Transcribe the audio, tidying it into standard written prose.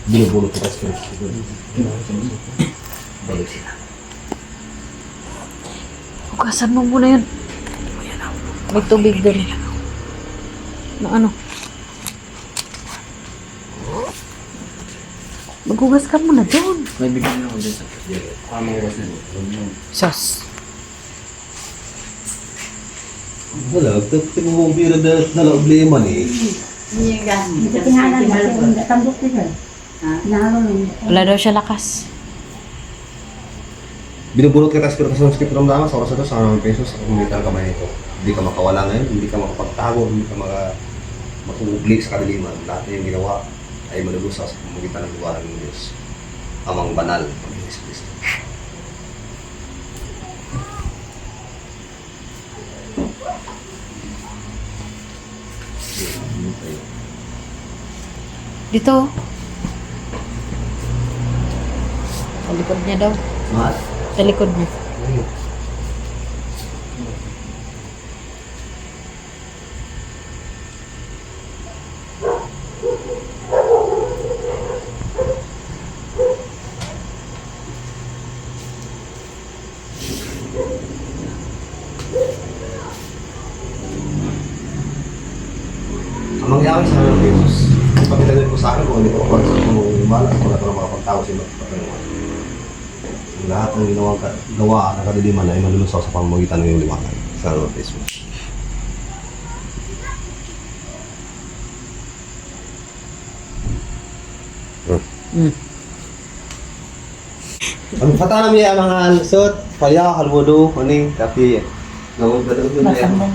Binubulot ko kasi balik sila. Hugasan mo muna yun. May tubig doon. Na ano? Maghugas ka muna doon. May bigyan ako dyan sa Kamang was na Sus. wala, tigmubira na problema ni. Hindi tinahalan natin. Tambok ko dyan. Wala daw siya lakas. Binubulot kita sa skip ng damas, oras na ito, sa pesos, hindi ka kamay nito. Hindi ka makawala ngayon, hindi ka makapagtago, hindi ka matublig sa kadiliman. Lahat na yung ginawa ay malulusa sa pamagitan ng liwanag ng Diyos. Amang banal, Panginoon Kristo. Dito. Sa likod niya daw. Mahal? Sa likod niya. Ang mangyari sa akin ng pesos, ipagdalin ko sa akin kung hindi ko malas, wala ko ng mga pagtao sa iba't ibang lahat ng gawa ng kadiliman ay malulusaw sa pamamagitan ng iyong liwanag sa Lord Jesus. Ang kata namin ang mga alusot, kaya halwodo, aning, tapi, nawag na doon yun.